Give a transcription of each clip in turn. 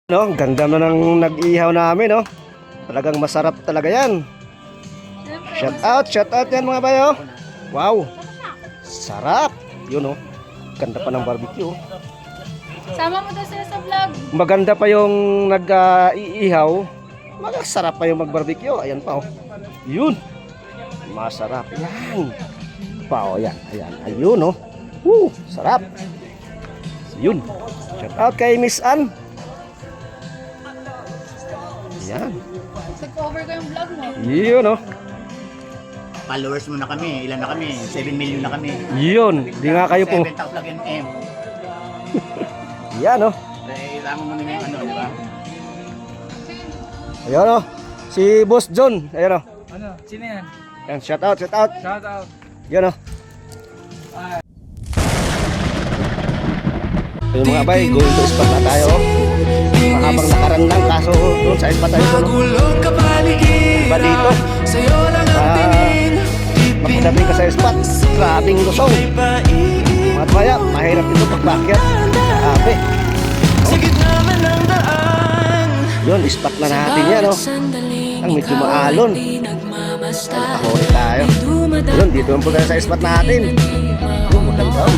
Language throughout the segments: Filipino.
No, ang ganda na ng nag-ihaw namin, no. Talagang masarap talaga 'yan. Shout out 'yan mga bayo. Wow. Sarap. 'Yun, no. Ganda pa ng barbecue. Sama mo daw sila sa vlog. Maganda pa yung nag-iihaw. Masarap pa yung mag-barbecue. Ayan pa, oh. 'Yun. Masarap 'yan. Pa, oh, yan. Ayan. Ayun, no. Woo, sarap. 'Yun. Shout out kay Miss Ann. Yan. Nag-cover ko yung vlog mo. Yun, no. Followers mo na kami. Ilan na kami? 7 million na kami. Yun. Di nga kayo po. 7 vlog NM. Yan, no. Kailangan mo na yung ano, di ba? Ayun, no. Si Boss John. Ayun, no. Ano? Sino yan? Yan, shout out, shout out. Shout out. Yun, no. Ayun mga bay, going to spot na tayo. Mahabang nakaraan lang, kaso doon sa spot tayo doon, no. Iba dito. Magdating ka sa spot, grabing lusong. Mga baya, mahirap dito pagbakyat. Grabe. Yun, spot na natin yan, no. Ang medyo maalon. Nakahuli tayo. Yun, dito po tayo sa spot natin. Yun,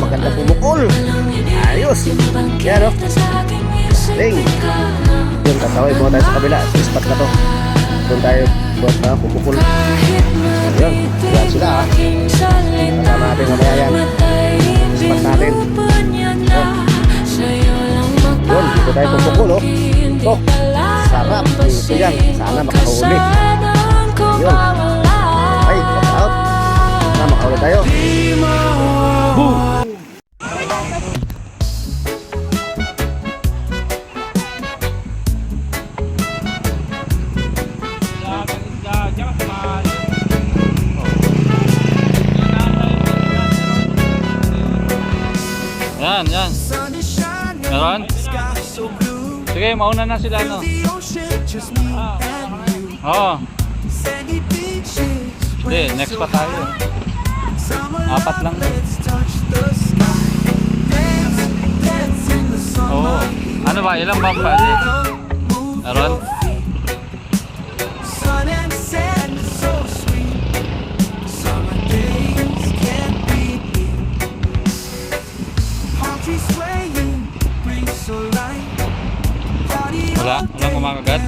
maganda pumukol. Ayos. Yan, no. Ding. Yun, tataway po tayo sa kabila. Spot na to. Doon tayo buat na pumukol. Ayun, yan sila, ha. Kasama natin mamaya yan. Spot natin. Yun, dito tayo pumukul, oh. Ito, sarap. Dito yan. Sana makahuli. Yun. Ay, watch out. Sana makahuli tayo. Boom! Yan, yan. Meron? Sige, mauna na sila, no? Oo. Hindi, next pa tayo. 4 lang. Oo. Ano ba? Ilang bang pa? Meron? Wala? Walang kumakagat?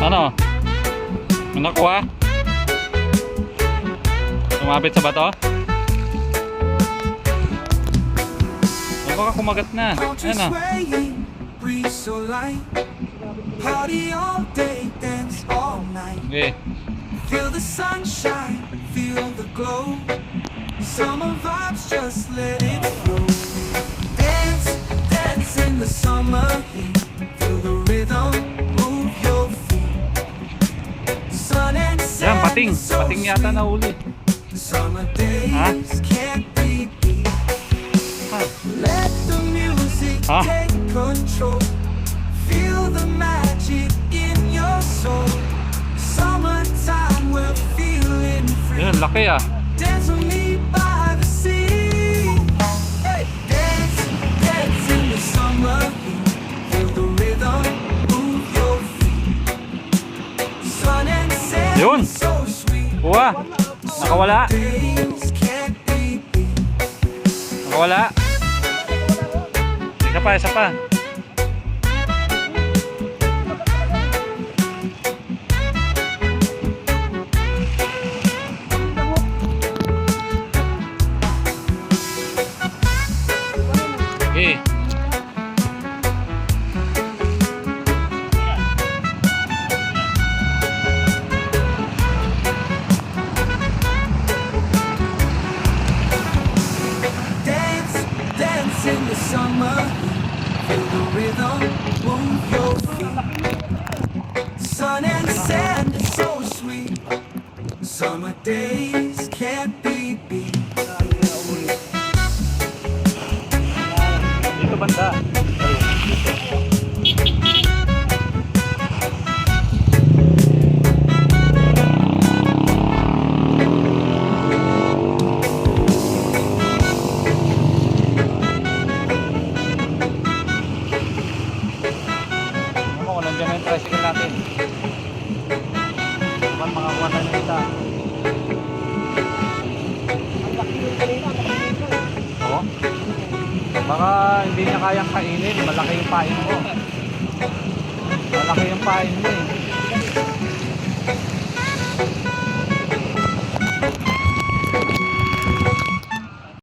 Ano? May nakuha? Sumabit sa bato? O baka kumagat na. Ayan, ah. Okay. Feel the sunshine, feel the glow. Summer vibes, just let it flow. Dance, dance in the summer heat. Feel the rhythm, move your feet. Sun and Yan, sand, pating. so Pating yata sweet. nahuli. Summer days Ha? can't be beat. Ha? Let the music Ha? take control. Feel the magic in your soul. Summertime, we're feeling free. Yan, laki, ah. Dance with me by the sea. Hey, dance, dance in the summer heat. Feel the rhythm, move your feet. Sun and sand, Yun. so sweet. Kuha. Nakawala. Days can't be beat. Nakawala. Isa pa, isa pa. Okay. Dance, dance in the summer heat. Feel sun and sand is so sweet. Summer days can't be beat. Dito banda. Ano mo kung nandiyan na yung tricycle natin. Mga kuha na nita. Oo. Baka hindi niya kayang kainin. Malaki yung pain mo. Malaki yung pain mo eh.